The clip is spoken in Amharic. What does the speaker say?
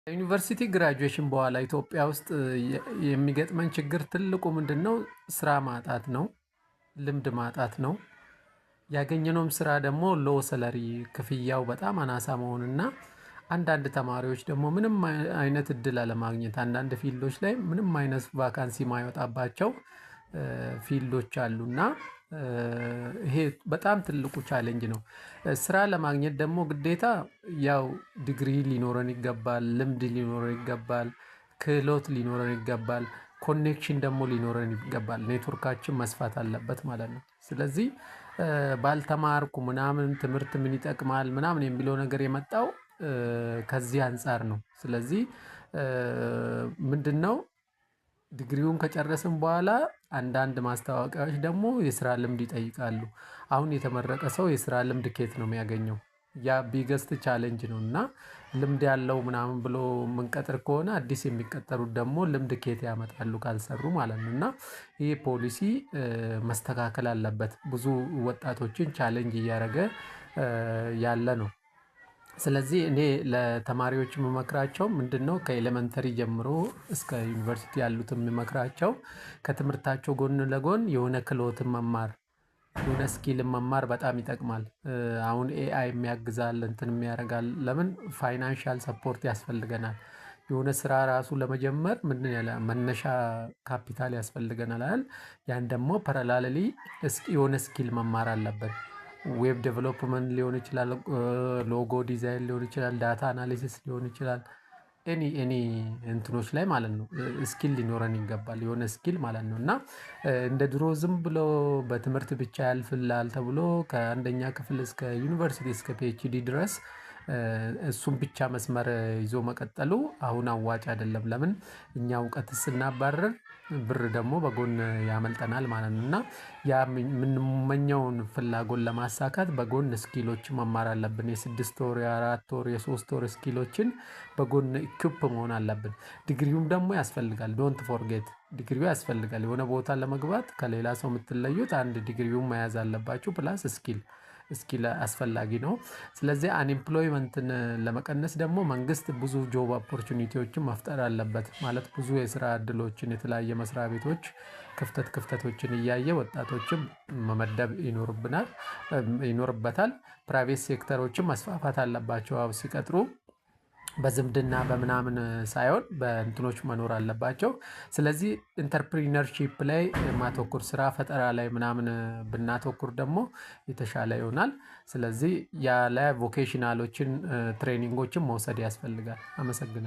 ዩኒቨርሲቲ ግራጁዌሽን በኋላ ኢትዮጵያ ውስጥ የሚገጥመን ችግር ትልቁ ምንድነው? ስራ ማጣት ነው። ልምድ ማጣት ነው። ያገኘነውም ስራ ደግሞ ሎ ሰለሪ ክፍያው በጣም አናሳ መሆንና አንዳንድ ተማሪዎች ደግሞ ምንም አይነት እድል አለማግኘት አንዳንድ ፊልዶች ላይ ምንም አይነት ቫካንሲ ማይወጣባቸው ፊልዶች አሉና ይሄ በጣም ትልቁ ቻሌንጅ ነው። ስራ ለማግኘት ደግሞ ግዴታ ያው ዲግሪ ሊኖረን ይገባል፣ ልምድ ሊኖረን ይገባል፣ ክህሎት ሊኖረን ይገባል፣ ኮኔክሽን ደግሞ ሊኖረን ይገባል። ኔትወርካችን መስፋት አለበት ማለት ነው። ስለዚህ ባልተማርኩ ምናምን ትምህርት ምን ይጠቅማል ምናምን የሚለው ነገር የመጣው ከዚህ አንፃር ነው። ስለዚህ ምንድነው ዲግሪውን ከጨረስን በኋላ አንዳንድ ማስታወቂያዎች ደግሞ የስራ ልምድ ይጠይቃሉ። አሁን የተመረቀ ሰው የስራ ልምድ ከየት ነው የሚያገኘው? ያ ቢገስት ቻሌንጅ ነው እና ልምድ ያለው ምናምን ብሎ የምንቀጥር ከሆነ አዲስ የሚቀጠሩት ደግሞ ልምድ ከየት ያመጣሉ ካልሰሩ ማለት ነው። እና ይህ ፖሊሲ መስተካከል አለበት። ብዙ ወጣቶችን ቻሌንጅ እያደረገ ያለ ነው። ስለዚህ እኔ ለተማሪዎች የምመክራቸው ምንድነው? ከኤሌመንተሪ ጀምሮ እስከ ዩኒቨርሲቲ ያሉትን የምመክራቸው ከትምህርታቸው ጎን ለጎን የሆነ ክህሎትን መማር የሆነ ስኪልን መማር በጣም ይጠቅማል። አሁን ኤአይ የሚያግዛል እንትን የሚያደርጋል። ለምን ፋይናንሻል ሰፖርት ያስፈልገናል። የሆነ ስራ ራሱ ለመጀመር ምንድን ያለ መነሻ ካፒታል ያስፈልገናል አይደል? ያን ደግሞ ፓራላሊ የሆነ ስኪል መማር አለብን። ዌብ ዴቨሎፕመንት ሊሆን ይችላል፣ ሎጎ ዲዛይን ሊሆን ይችላል፣ ዳታ አናሊሲስ ሊሆን ይችላል። ኤኒ እንትኖች ላይ ማለት ነው ስኪል ሊኖረን ይገባል። የሆነ ስኪል ማለት ነው። እና እንደ ድሮ ዝም ብሎ በትምህርት ብቻ ያልፍላል ተብሎ ከአንደኛ ክፍል እስከ ዩኒቨርሲቲ እስከ ፒኤችዲ ድረስ እሱን ብቻ መስመር ይዞ መቀጠሉ አሁን አዋጭ አይደለም። ለምን እኛ እውቀት ስናባረር ብር ደግሞ በጎን ያመልጠናል ማለት ነው። እና ያ የምንመኘውን ፍላጎት ለማሳካት በጎን ስኪሎች መማር አለብን። የስድስት ወር የአራት ወር የሶስት ወር ስኪሎችን በጎን ኢኩፕ መሆን አለብን። ዲግሪውም ደግሞ ያስፈልጋል። ዶንት ፎርጌት ዲግሪው ያስፈልጋል። የሆነ ቦታ ለመግባት ከሌላ ሰው የምትለዩት አንድ ዲግሪውን መያዝ አለባችሁ ፕላስ ስኪል አስፈላጊ ነው። ስለዚህ አንኤምፕሎይመንትን ለመቀነስ ደግሞ መንግስት ብዙ ጆብ ኦፖርቹኒቲዎችን መፍጠር አለበት። ማለት ብዙ የስራ እድሎችን የተለያየ መስሪያ ቤቶች ክፍተቶችን እያየ ወጣቶችም መመደብ ይኖርበታል። ፕራይቬት ሴክተሮችን መስፋፋት አለባቸው። ሲቀጥሩ በዝምድና በምናምን ሳይሆን በእንትኖች መኖር አለባቸው። ስለዚህ ኢንተርፕሪነርሺፕ ላይ ማተኮር ስራ ፈጠራ ላይ ምናምን ብናተኩር ደግሞ የተሻለ ይሆናል። ስለዚህ ያለ ቮኬሽናሎችን ትሬኒንጎችን መውሰድ ያስፈልጋል። አመሰግናለሁ።